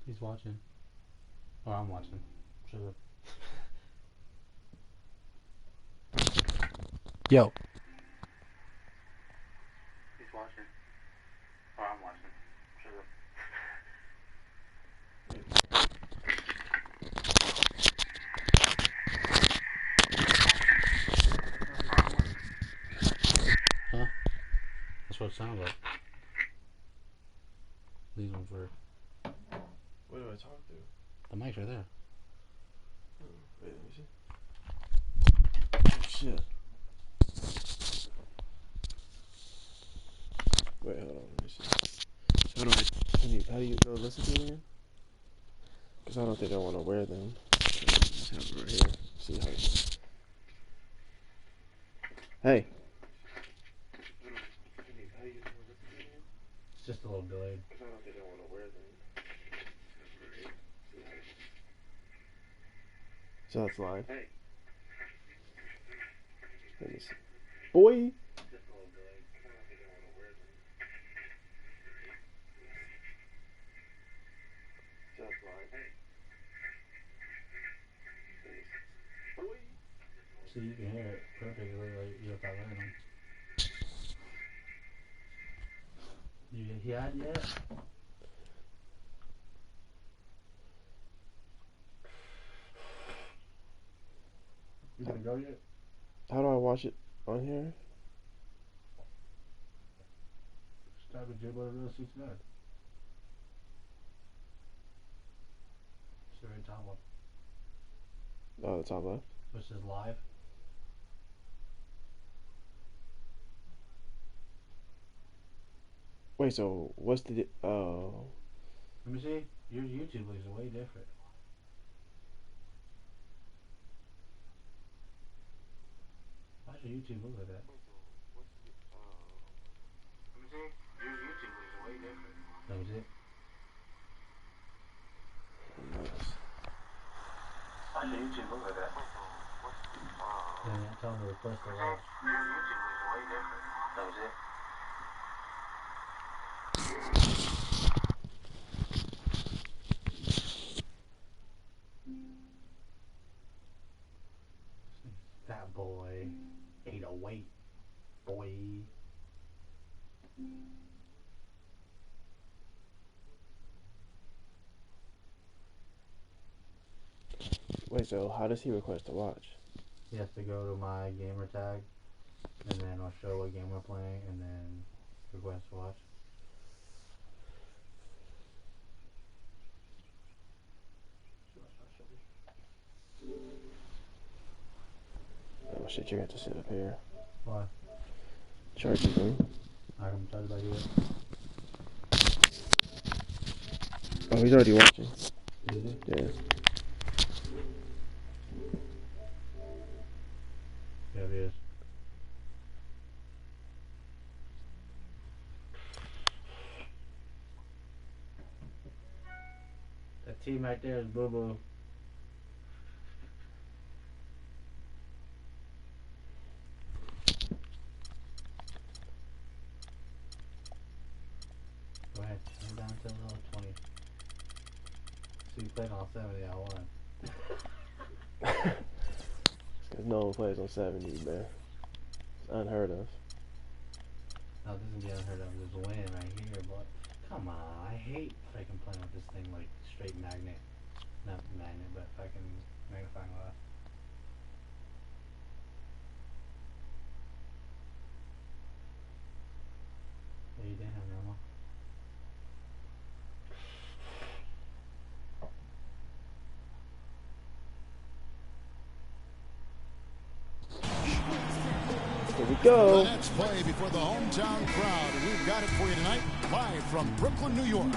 He's watching. Oh, I'm watching. Shut up. Yo. He's watching. Oh, I'm watching. Shut up. Huh? That's what it sounds like. These ones work. What do I talk to? The mic's right there. Oh, wait, let me see. Shit. Wait, hold on, let me see. So how do you go listen to it again? Because I don't think I want to wear them. So just have it right here. See how it goes. Hey. It's just a little delayed. Because I don't think I want to wear them. So that's live. Hey. Let me see. Boy. So you can hear it perfectly like you without letting them. You had yet? You gonna go yet? How do I watch it on here? Just type in jboitherealist69's. It's the very top one. Oh, the top left. Which is live. Wait, so what's the oh? Let me see. Your YouTube looks way different. Why does your YouTube look like that? Let me see. Your YouTube looks way different. Let me see. Why does your YouTube look like that? Yeah, tell them to request a watch. Your YouTube looks way different. Let me see. That boy. 808. Boy. Wait, so how does he request to watch? He has to go to my gamer tag, and then I'll show what game we're playing, and then request to watch. Oh shit, you got to sit up here. Why? Charge it, man. I can tell you about you. Oh, he's already watching. Is he? Yeah. Yeah, he is. That team right there is Boo Boo. Go ahead, turn down to level 20. So you played on 70, I won. Because no one plays on 70, man. It's unheard of. No, this is the unheard of. There's a win right here, but come on, I hate freaking playing with this thing like straight magnet. Not magnet, but fucking magnifying glass. Yeah, you didn't have normal. Here we go. The Nets play before the hometown crowd, and we've got it for you tonight, live from Brooklyn, New York.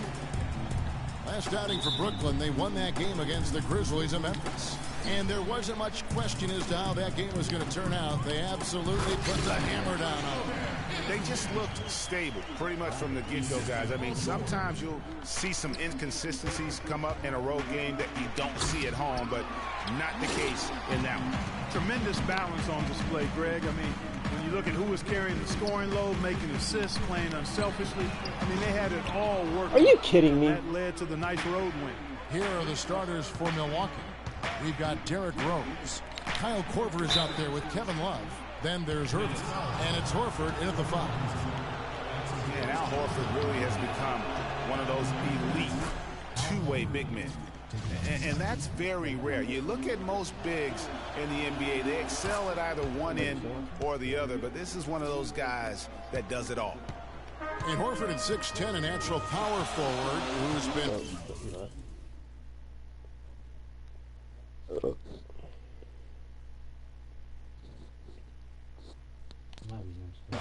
Last outing for Brooklyn, they won that game against the Grizzlies of Memphis. And there wasn't much question as to how that game was going to turn out. They absolutely put the hammer down on them. They just looked stable pretty much from the get-go, guys. I mean, sometimes you'll see some inconsistencies come up in a road game that you don't see at home, but not the case in that one. Tremendous balance on display, Greg. I mean, when You look at who was carrying the scoring load, making assists, playing unselfishly. I mean, they had it all working. Are you kidding me? That led to the nice road win. Here are the starters for Milwaukee. We've got Derrick Rose. Kyle Korver is out there with Kevin Love. Then there's Irving. And it's Horford in at the 5. Yeah, now Horford really has become one of those elite two-way big men. And that's very rare. You look at most bigs in the NBA, they excel at either one end or the other, but this is one of those guys that does it all. And Horford at 6'10", a natural power forward who's been...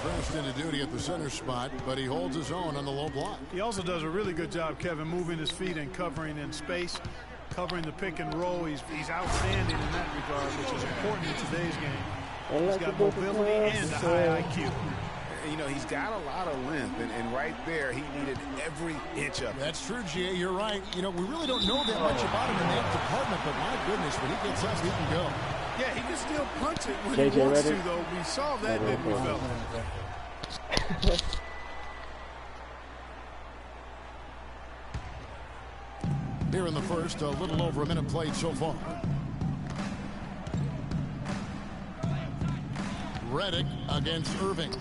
First into duty at the center spot, but he holds his own on the low block. He also does a really good job, Kevin, moving his feet and covering in space, covering the pick and roll. He's outstanding in that regard, which is important in today's game. He's got mobility and a high IQ. You know, he's got a lot of length, and right there, he needed every inch of it. That's true, G.A. You're right. You know, we really don't know that much about him in that department, but my goodness, when he gets up, he can go. Yeah, he can still punch it when JJ he wants ready? to, though. We saw that, didn't we, fellas? Here in the first, a little over a minute played so far. Redick against Irving.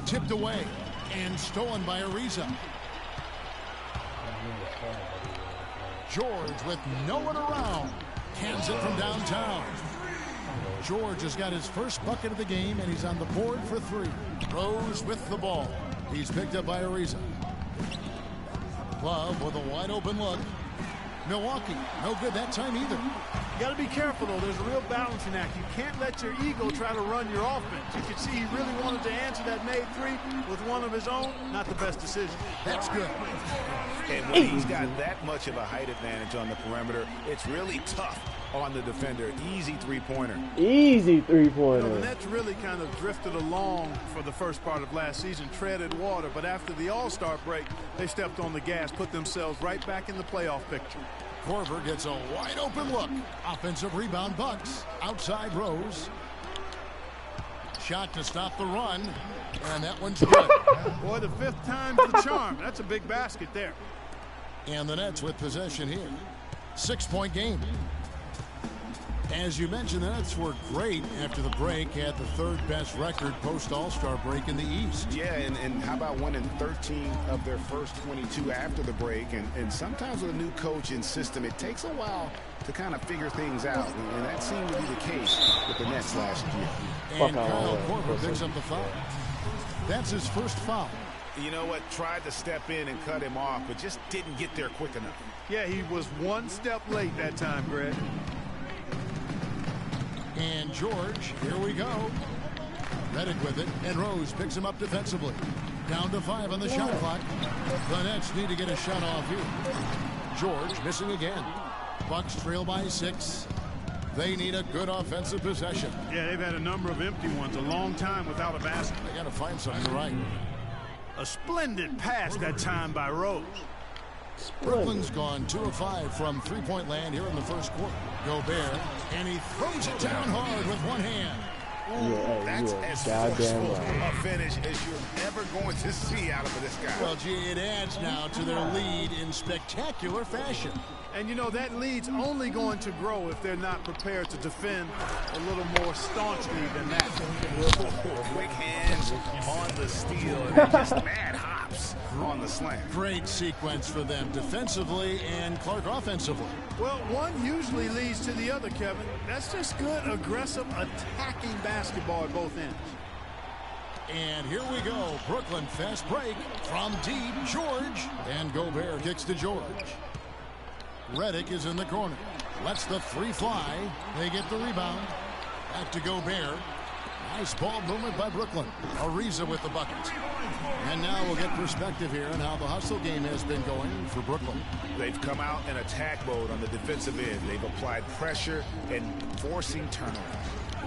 Tipped away and stolen by Ariza. George with no one around. Cans it from downtown. George has got his first bucket of the game, and he's on the board for 3. Rose with the ball. He's picked up by Ariza. Love with a wide open look. Milwaukee, no good that time either. You got to be careful, though. There's a real balancing act. You can't let your ego try to run your offense. You can see he really wanted to answer that made 3 with one of his own. Not the best decision. That's good. And when he's got that much of a height advantage on the perimeter, it's really tough on the defender. Easy three-pointer. Easy three-pointer. The Nets really kind of drifted along for the first part of last season, treaded water, but after the All-Star break, they stepped on the gas, put themselves right back in the playoff picture. Korver gets a wide open look. Offensive rebound, Bucks. Outside Rose. Shot to stop the run, and that one's good. Boy, the 5th time's the charm. That's a big basket there. And the Nets with possession here. 6-point game. As you mentioned, the Nets were great after the break, had the 3rd best record post-All-Star break in the East. Yeah, and how about winning 13 of their first 22 after the break? And sometimes with a new coach and system, it takes a while to kind of figure things out. And that seemed to be the case with the Nets last year. And Kyle Korver picks up the foul. That's his first foul. You know what? Tried to step in and cut him off, but just didn't get there quick enough. Yeah, he was one step late that time, Greg. And George, here we go. Redick with it, and Rose picks him up defensively. Down to 5 on the shot clock. The Nets need to get a shot off here. George missing again. Bucks trail by 6. They need a good offensive possession. Yeah, they've had a number of empty ones, a long time without a basket. They got to find something to right. A splendid pass that time by Rose. Brooklyn's gone 2 of 5 from three-point land here in the first quarter. Gobert, and he throws it down hard with one hand. Ooh, that's as forceful a finish as you're ever going to see out of this guy. Well, gee, it adds now to their lead in spectacular fashion. And, you know, that lead's only going to grow if they're not prepared to defend a little more staunchly than that. Quick hands on the steal and just mad hops on the slam. Great sequence for them defensively and Clark offensively. Well, one usually leads to the other, Kevin. That's just good, aggressive, attacking basketball at both ends. And here we go. Brooklyn fast break from deep. George. And Gobert kicks to George. Redick is in the corner. Lets the 3 fly. They get the rebound. Back to Gobert. Nice ball movement by Brooklyn. Ariza with the bucket. And now we'll get perspective here on how the hustle game has been going for Brooklyn. They've come out in attack mode on the defensive end. They've applied pressure and forcing turnovers.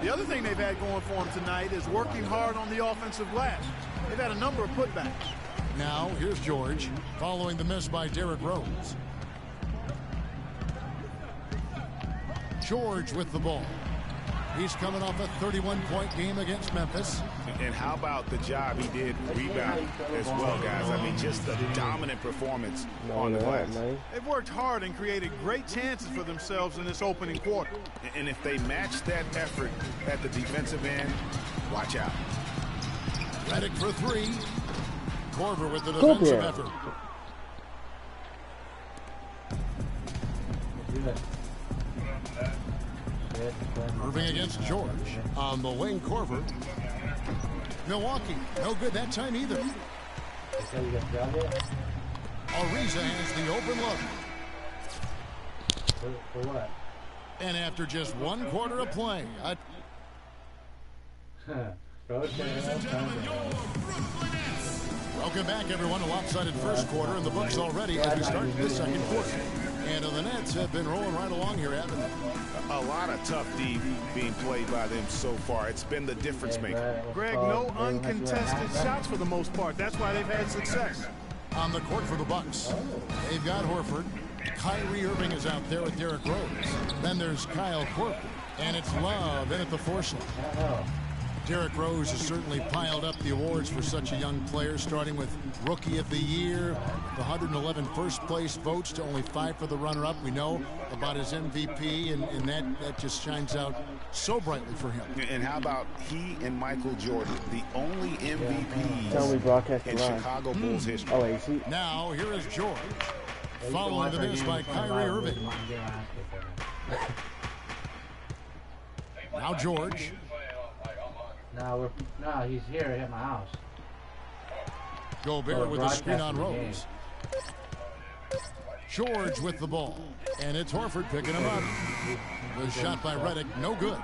The other thing they've had going for them tonight is working hard on the offensive glass. They've had a number of putbacks. Now here's George following the miss by Derrick Rose. George with the ball. He's coming off a 31-point game against Memphis. And how about the job he did rebound as well, guys? I mean, just a dominant performance on the glass. They've worked hard and created great chances for themselves in this opening quarter. And if they match that effort at the defensive end, watch out. Redick for three. Korver with the defensive effort. Irving against George. On the wing, Korver. Milwaukee, no good that time either. Ariza has the open look. For what? And after just 1 quarter of play, welcome back, everyone. A lopsided first quarter in the books already as we start the second quarter. And the Nets have been rolling right along here, haven't they? A lot of tough D being played by them so far. It's been the difference maker. Greg, no uncontested shots for the most part. That's why they've had success. On the court for the Bucks, they've got Horford. Kyrie Irving is out there with Derrick Rose. Then there's Kyle Korver. And it's Love in at the force line. Derrick Rose has certainly piled up the awards for such a young player, starting with Rookie of the Year, the 111 first-place votes to only 5 for the runner-up. We know about his MVP, and that just shines out so brightly for him. And how about he and Michael Jordan, the only MVPs in Chicago Bulls history. Now, here is George, following the miss by Kyrie Irving. Now George. No, he's here at my house. Gobert with the screen on Rose. George with the ball. And it's Horford picking him up. The shot by Redick, no good.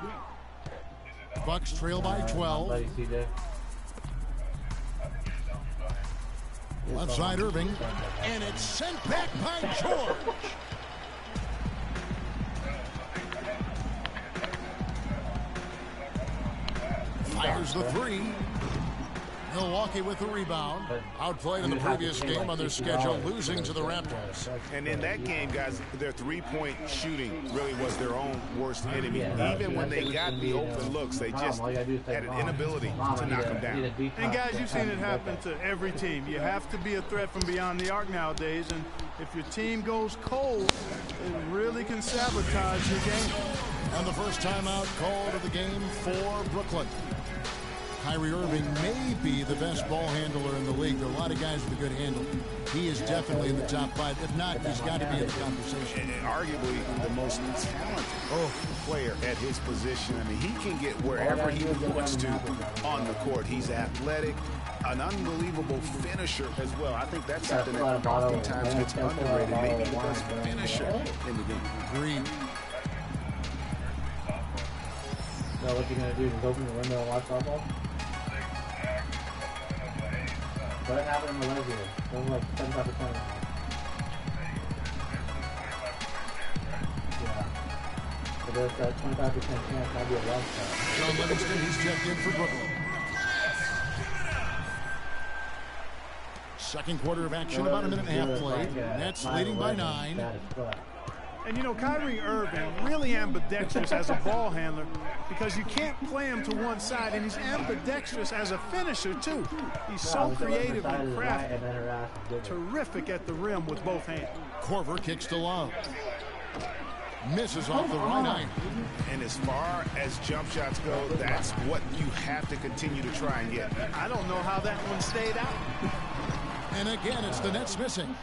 Bucks trail by 12. Left side Irving. And it's sent back by George. Fires the three. Milwaukee with the rebound. Outplayed in the previous game on their schedule, losing to the Raptors. And in that game, guys, their three-point shooting really was their own worst enemy. Even when they got the open looks, they just had an inability to knock them down. And guys, you've seen it happen to every team. You have to be a threat from beyond the arc nowadays, and if your team goes cold, it really can sabotage your game. And the first timeout called of the game for Brooklyn. Kyrie Irving may be the best ball handler in the league. There are a lot of guys with a good handle. He is definitely in the top 5. If not, he's got to be in the conversation. And arguably the most talented player at his position. I mean, he can get wherever he wants to on the court. He's athletic, an unbelievable finisher as well. I think that's something that oftentimes gets underrated. Maybe the best finisher in the game. Green. So what you gonna do? Just open the window and watch football? What happened in Malaysia? There was like 75%. Yeah. So there's that 25% chance I'll be a long shot. John Livingston, he's checked in for Brooklyn. Second quarter of action, about a minute and a half played. Nets leading by 9. And you know, Kyrie Irving really ambidextrous as a ball handler because you can't play him to one side, and he's ambidextrous as a finisher too. He's so creative and crafty, terrific at the rim with both hands. Korver kicks to Love. Misses off the right eye. And as far as jump shots go, that's what you have to continue to try and get. I don't know how that one stayed out. And again, it's the Nets missing.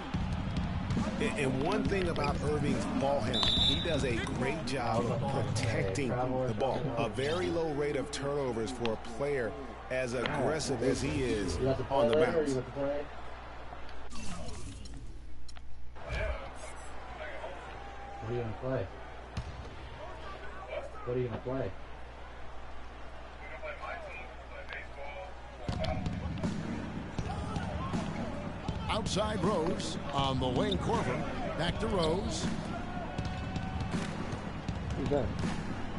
And one thing about Irving's ball handling, he does a great job of protecting the ball. A very low rate of turnovers for a player as aggressive as he is on the bounce. What are you going to play? What are you going to play? Outside Rose. On the wing, Korver. Back to Rose.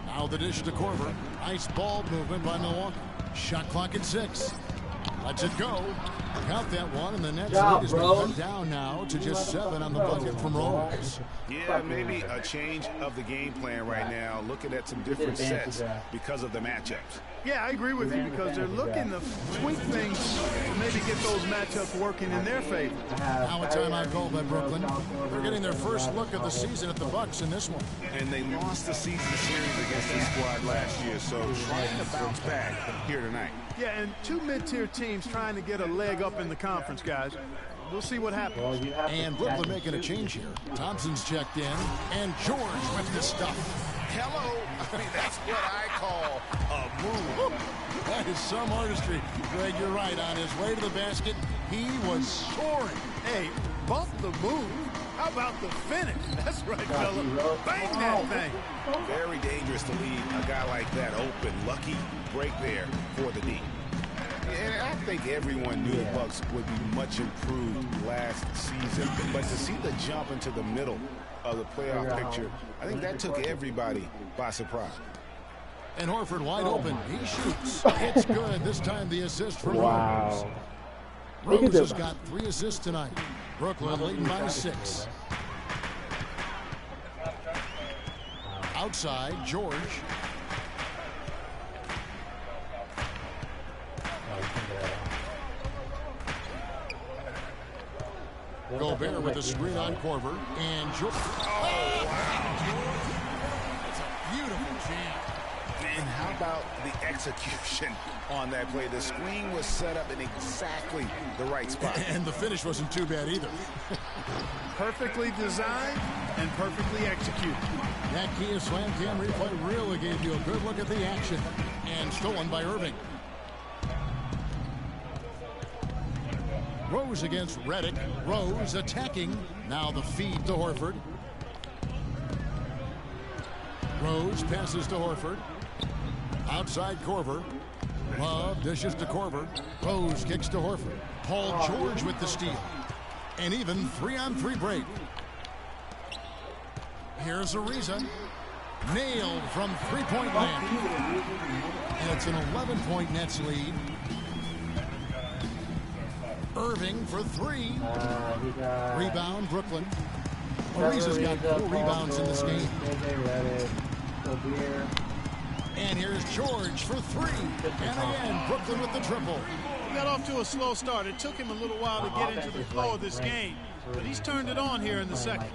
Now the dish to Korver. Nice ball movement by Milwaukee. Shot clock at 6. Lets it go. Count that one, and the Nets Job, lead has been bro. cut down now to just 7 on the bucket from Rose. Yeah, maybe a change of the game plan right now, looking at some different sets because of the matchups. Yeah, I agree with you because they're looking to tweak things to maybe get those matchups working in their favor. Now a timeout call by Brooklyn. They're getting their first look of the season at the Bucks in this one. And they lost the season series against this squad last year, so trying to bounce back here tonight. Yeah, and two mid-tier teams trying to get a leg up in the conference, guys. We'll see what happens. And Brooklyn making a change here. Thompson's checked in, and George with the stuff. Hello. I mean, that's what I call a move. That is some artistry. Greg, you're right. On his way to the basket, he was soaring. Hey, bump the move. How about the finish? That's right, fella. Bang that thing. Very dangerous to leave a guy like that open. Lucky break there for the D. And I think everyone knew the Bucks would be much improved last season. But to see the jump into the middle of the playoff picture, I think that took everybody by surprise. And Horford wide open. He shoots. It's good. This time the assist from Rose. Rose has got 3 assists tonight. Brooklyn leading by 6. Outside, George. Gobert with a screen on Korver. And George. Oh, wow. That's a beautiful jam. And how about the execution on that play? The screen was set up in exactly the right spot. And the finish wasn't too bad either. Perfectly designed and perfectly executed. That Kia Slam Cam replay really gave you a good look at the action. And stolen by Irving. Rose against Reddick. Rose attacking. Now the feed to Horford. Rose passes to Horford. Outside Korver. Love dishes to Korver. Rose kicks to Horford. Paul George with the steal. And even 3-on-3 break. Here's Ariza. Nailed from three-point land. And it's an 11-point Nets lead. Irving for 3. Rebound, Brooklyn. Ariza's got 4 rebounds in this game. And here's George for 3. And again, Brooklyn with the triple. He got off to a slow start. It took him a little while to get into the flow of this game. But he's turned it on here in the second.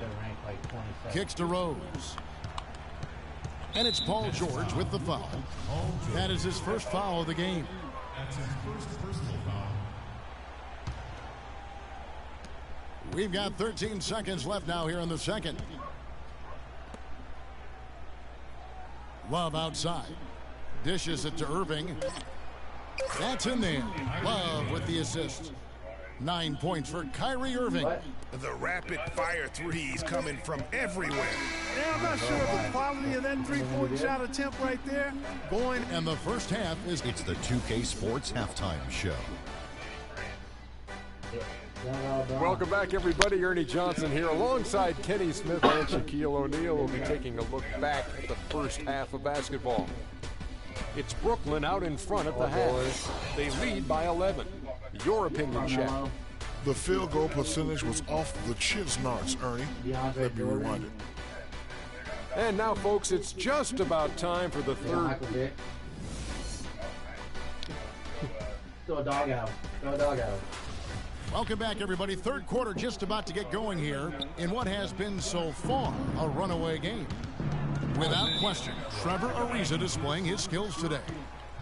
Kicks to Rose. And it's Paul George with the foul. That is his first foul of the game. We've got 13 seconds left now here in the second. Love outside. Dishes it to Irving. That's in there. Love with the assist. 9 points for Kyrie Irving. The rapid-fire threes coming from everywhere. Yeah, I'm not sure of the quality of that three-point shot attempt right there. Going. And the first half is... It's the 2K Sports Halftime Show. Welcome back, everybody. Ernie Johnson here alongside Kenny Smith and Shaquille O'Neal. We'll be taking a look back at the first half of basketball. It's Brooklyn out in front at the half. They lead by 11. Your opinion, Shaq? The field goal percentage was off the Chisnarts, Ernie. Let me rewind it. And now, folks, it's just about time for the third. Throw a dog out. Throw a dog out. Welcome back, everybody. Third quarter just about to get going here in what has been so far a runaway game. Without question, Trevor Ariza displaying his skills today.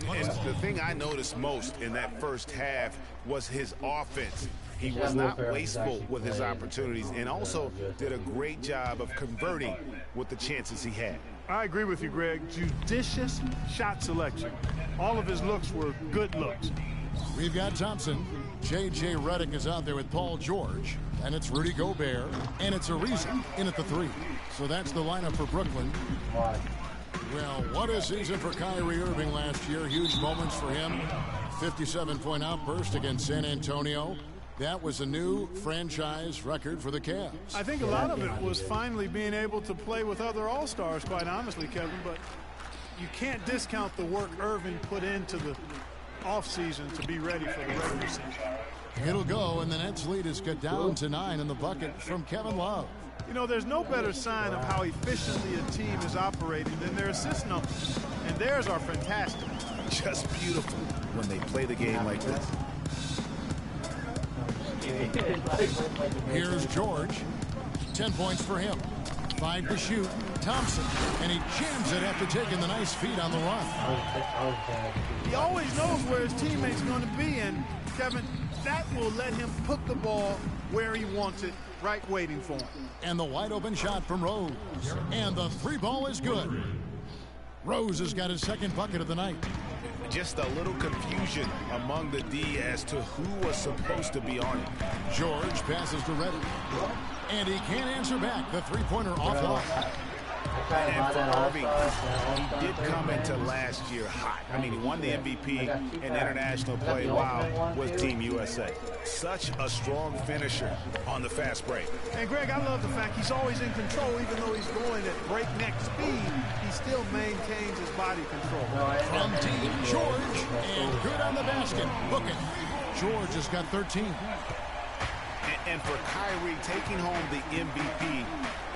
And the thing I noticed most in that first half was his offense. He was not wasteful with his opportunities and also did a great job of converting with the chances he had. I agree with you, Greg. Judicious shot selection. All of his looks were good looks. We've got Thompson. J.J. Redick is out there with Paul George. And it's Rudy Gobert. And it's Ariza in at the 3. So that's the lineup for Brooklyn. Well, what a season for Kyrie Irving last year. Huge moments for him. 57-point outburst against San Antonio. That was a new franchise record for the Cavs. I think a lot of it was finally being able to play with other All-Stars, quite honestly, Kevin. But you can't discount the work Irving put into the offseason to be ready for the regular season. It'll go, and the Nets lead is cut down to 9 in the bucket from Kevin Love. You know, there's no better sign of how efficiently a team is operating than their assist numbers. And theirs are fantastic. Just beautiful when they play the game like this. Here's George. 10 points for him. 5 to shoot. Thompson. And he jams it after taking the nice feed on the run. He always knows where his teammate's going to be. And, Kevin, that will let him put the ball where he wants it, right waiting for him. And the wide open shot from Rose. And the 3 ball is good. Rose has got his second bucket of the night. Just a little confusion among the D as to who was supposed to be on it. George passes to Reddick. And he can't answer back. The three-pointer offline. And for Irving, he did come into last year hot. I mean, he won the MVP in international play while with Team USA. Such a strong finisher on the fast break. And, Greg, I love the fact he's always in control. Even though he's going at breakneck speed, he still maintains his body control. From Team George, and good on the basket. Look it. George has got 13. And for Kyrie, taking home the MVP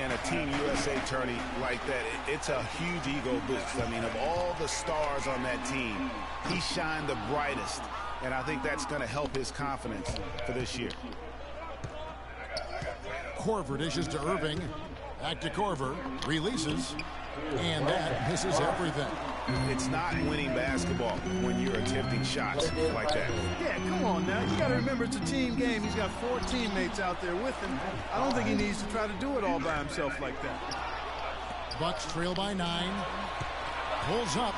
in a Team USA tourney like that, it's a huge ego boost. I mean, of all the stars on that team, he shined the brightest. And I think that's going to help his confidence for this year. Korver dishes to Irving. Back to Korver. Releases. And that misses everything. It's not winning basketball when you're attempting shots like that. Yeah, come on now. You got to remember it's a team game. He's got 4 teammates out there with him. I don't think he needs to try to do it all by himself like that. Bucks trail by 9. Pulls up.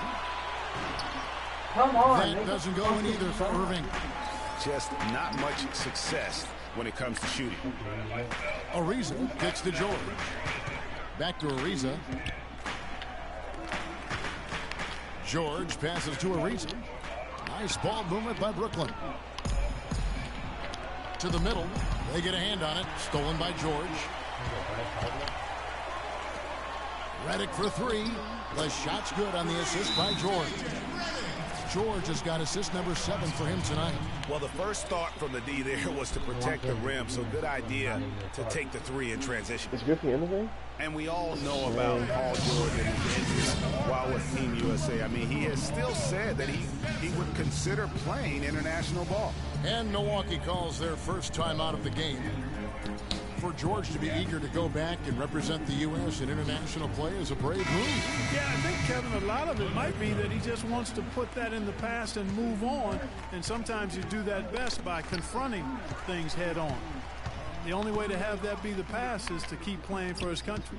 Come on. That doesn't go in either for Irving. Just not much success when it comes to shooting. Ariza gets to George. Back to Ariza. George passes to Ariza. Nice ball movement by Brooklyn. To the middle. They get a hand on it. Stolen by George. Reddick for 3. The shot's good on the assist by George. George has got assist number 7 for him tonight. Well, the first thought from the D there was to protect the rim, so good idea to take the 3 in transition. Is Griffey anything? And we all know about Paul George and his injuries while with Team USA. I mean, he has still said that he would consider playing international ball. And Milwaukee calls their first time out of the game. For George to be eager to go back and represent the U.S. in international play is a brave move. Yeah, I think, Kevin, a lot of it might be that he just wants to put that in the past and move on. And sometimes you do that best by confronting things head on. The only way to have that be the past is to keep playing for his country.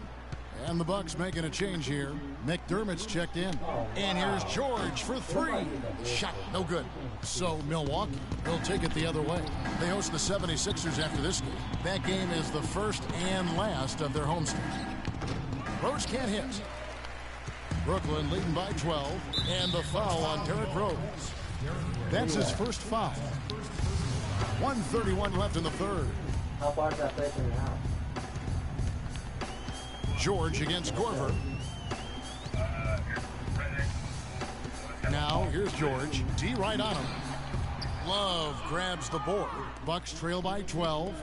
And the Bucks making a change here. McDermott's checked in. And here's George for 3. Shot no good. So Milwaukee will take it the other way. They host the 76ers after this game. That game is the first and last of their homestand. Rose can't hit. Brooklyn leading by 12. And the foul on Derrick Rose. That's his first foul. 1:31 left in the third. How far is that play from your house? George against Korver. Now here's George. D right on him. Love grabs the board. Bucks trail by 12.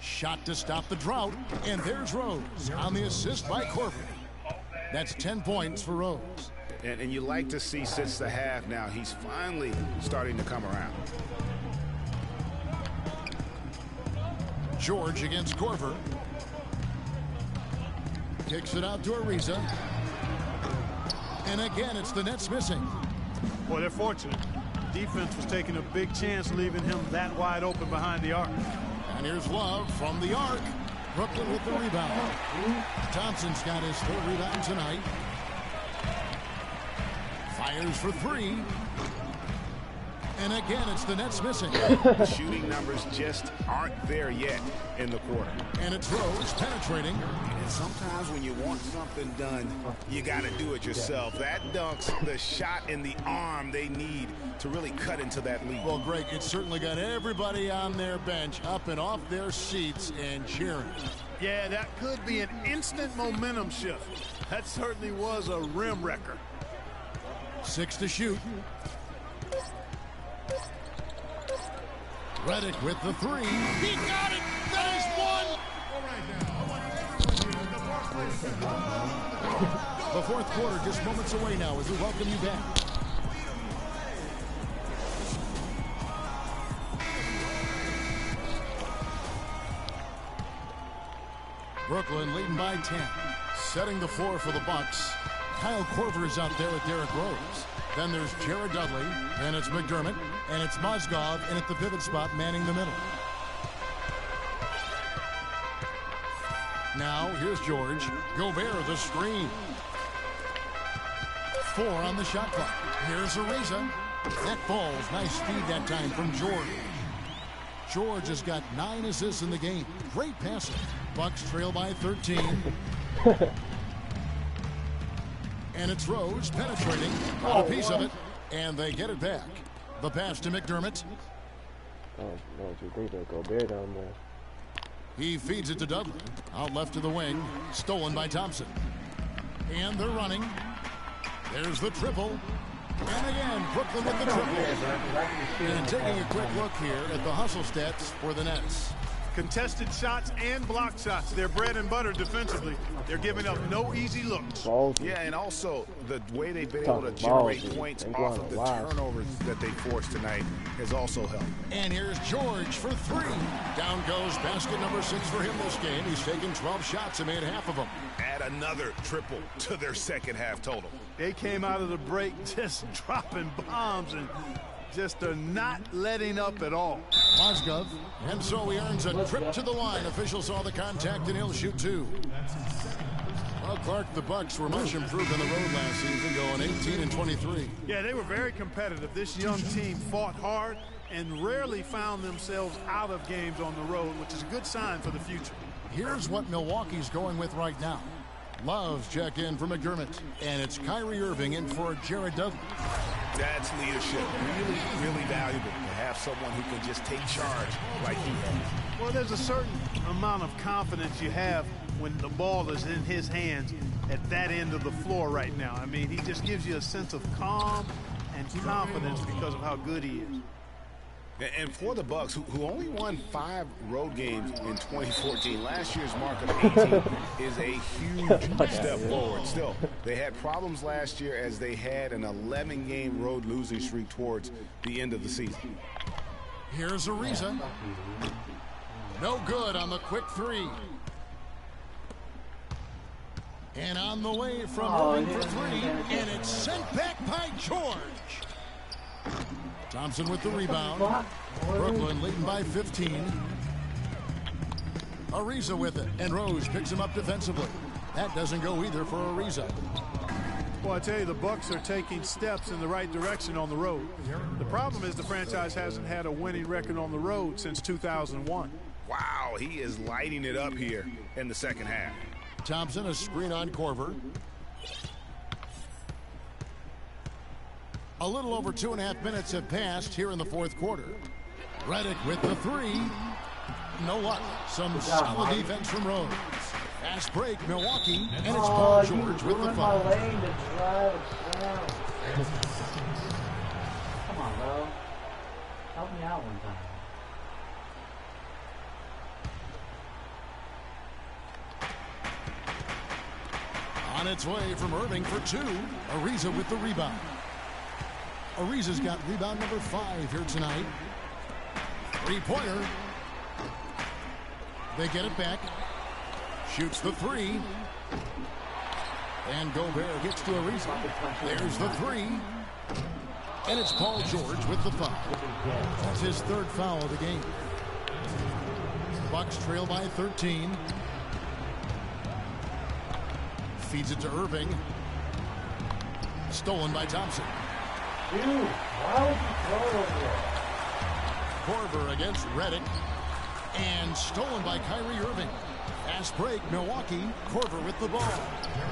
Shot to stop the drought. And there's Rose on the assist by Korver. That's 10 points for Rose. And you like to see since the half now, he's finally starting to come around. George against Korver. Kicks it out to Ariza. And again, it's the Nets missing. Boy, they're fortunate. Defense was taking a big chance, leaving him that wide open behind the arc. And here's Love from the arc. Brooklyn with the rebound. Thompson's got his 3rd rebound tonight. Fires for 3. And again, it's the Nets missing. The shooting numbers just aren't there yet in the quarter. And it's Rose penetrating. And sometimes when you want something done, you got to do it yourself. That dunks the shot in the arm they need to really cut into that lead. Well, Greg, it certainly got everybody on their bench up and off their seats and cheering. Yeah, that could be an instant momentum shift. That certainly was a rim wrecker. 6 to shoot. Redick with the three. He got it. That is one. The fourth quarter just moments away now as we welcome you back. Brooklyn leading by 10. Setting the floor for the Bucks. Kyle Korver is out there with Derrick Rose. Then there's Jared Dudley. Then it's McDermott. And it's Mozgov in at the pivot spot, manning the middle. Now, here's George. Gobert, the screen. 4 on the shot clock. Here's Ariza. That falls. Nice feed that time from George. George has got 9 assists in the game. Great passer. Bucks trail by 13. And it's Rose penetrating. Got a piece of it. And they get it back. The pass to McDermott. Oh, no, you think they'll go there down there. He feeds it to Dudley. Out left to the wing. Stolen by Thompson. And they're running. There's the triple. And again, Brooklyn with the triple. And taking a quick look here at the hustle stats for the Nets. Contested shots and block shots. They're bread and butter defensively. They're giving up no easy looks. Yeah, and also the way they've been able to generate points off of the turnovers that they forced tonight has also helped. And here's George for 3. Down goes basket number 6 for him this game. He's taken 12 shots and made half of them. Add another triple to their second half total. They came out of the break just dropping bombs and just are not letting up at all. Mozgov, and so he earns a trip to the line. Official saw the contact and he'll shoot 2. Well, Clark, the Bucks were much improved on the road last season, going 18-23. Yeah, they were very competitive. This young team fought hard and rarely found themselves out of games on the road, which is a good sign for the future. Here's what Milwaukee's going with right now. Love's check in for McDermott, and it's Kyrie Irving in for Jared Dudley. That's leadership. Really, really valuable to have someone who can just take charge like he has. Well, there's a certain amount of confidence you have when the ball is in his hands at that end of the floor right now. I mean, he just gives you a sense of calm and confidence because of how good he is. And for the Bucks, who only won 5 road games in 2014, last year's mark of 18 is a huge step forward. Still, they had problems last year as they had an 11-game road losing streak towards the end of the season. Here's Ariza. No good on the quick 3. And on the way from Irving for 3, and it's sent back by George. Thompson with the rebound. Brooklyn leading by 15. Ariza with it, and Rose picks him up defensively. That doesn't go either for Ariza. Well, I tell you, the Bucks are taking steps in the right direction on the road. The problem is the franchise hasn't had a winning record on the road since 2001. Wow, he is lighting it up here in the second half. Thompson, a screen on Korver. A little over 2.5 minutes have passed here in the fourth quarter. Redick with the 3. No luck. Some solid defense from Rose. Fast break, Milwaukee, and it's Paul George with the foul. Come on, bro. Help me out one time. On its way from Irving for 2. Ariza with the rebound. Ariza's got rebound number 5 here tonight. 3-pointer. They get it back. Shoots the 3. And Gobert gets to Ariza. There's the 3. And it's Paul George with the foul. That's his 3rd foul of the game. Bucks trail by 13. Feeds it to Irving. Stolen by Thompson. Dude, why would you throw it over there? Korver against Redick. And stolen by Kyrie Irving. Fast break, Milwaukee. Korver with the ball.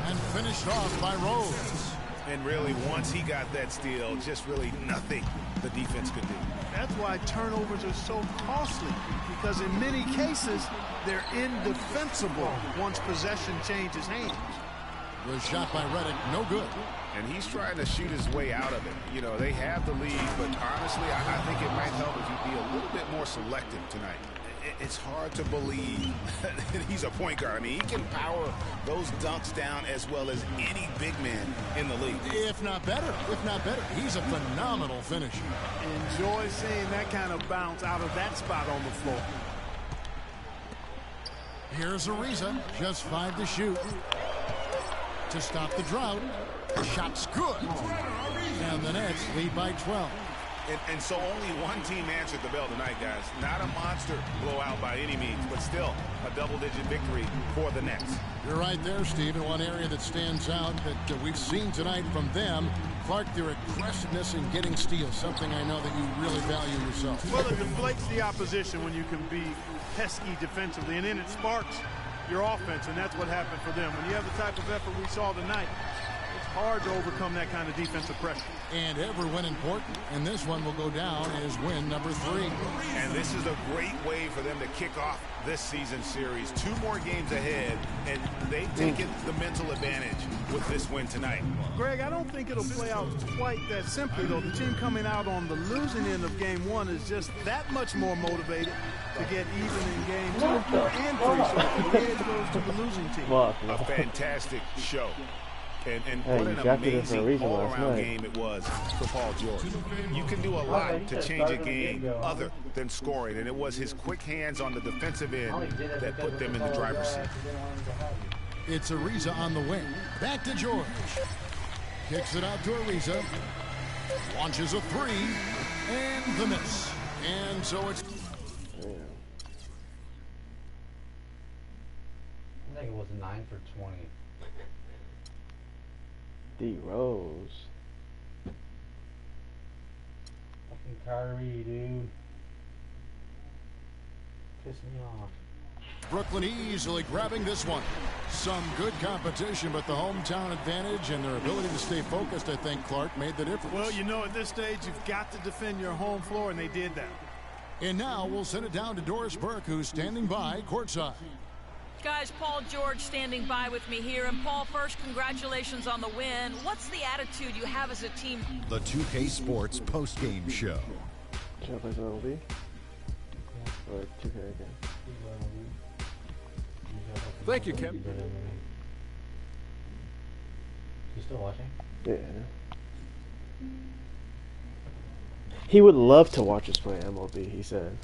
And finished off by Rose. And really, once he got that steal, just really nothing the defense could do. That's why turnovers are so costly, because in many cases, they're indefensible once possession changes hands. The shot by Reddick, no good. And he's trying to shoot his way out of it. You know, they have the lead, but honestly, I think it might help if he be a little bit more selective tonight. It's hard to believe that he's a point guard. I mean, he can power those dunks down as well as any big man in the league. If not better, he's a phenomenal finisher. Enjoy seeing that kind of bounce out of that spot on the floor. Here's Ariza, just 5 to shoot. To stop the drought, shot's good. And the Nets lead by 12. And so only one team answered the bell tonight, guys. Not a monster blowout by any means, but still a double-digit victory for the Nets. You're right there, Steve. And one area that stands out that we've seen tonight from them, Clark, their aggressiveness in getting steals, something I know that you really value yourself. Well, it deflates the opposition when you can be pesky defensively, and then it sparks your offense, and that's what happened for them. When you have the type of effort we saw tonight, it's hard to overcome that kind of defensive pressure. And every win important, and this one will go down as win number 3. And this is a great way for them to kick off this season series. 2 more games ahead, and they've taken the mental advantage with this win tonight. Greg, I don't think it'll play out quite that simply, though. The team coming out on the losing end of game 1 is just that much more motivated to get even in game 2 and 3. So the edge goes to the losing team. A fantastic show. And what an amazing all-around game it was for Paul George. You can do a lot to change a game other than scoring, and it was his quick hands on the defensive end that put them in the driver's seat. It's Ariza on the wing. Back to George. Kicks it out to Ariza. Launches a 3, and the miss. And so it's... I think it was 9 for 20. D Rose. Fucking Kyrie, dude. Piss me off. Brooklyn easily grabbing this one. Some good competition, but the hometown advantage and their ability to stay focused, I think, Clark, made the difference. Well, you know, at this stage, you've got to defend your home floor, and they did that. And now we'll send it down to Doris Burke, who's standing by courtside. Guys, Paul George standing by with me here. And Paul, first, congratulations on the win. What's the attitude you have as a team? The 2K Sports post-game show. Should I play some LB? Or 2K again? Thank you, Kim. You still watching? Yeah. He would love to watch us play MLB, he said.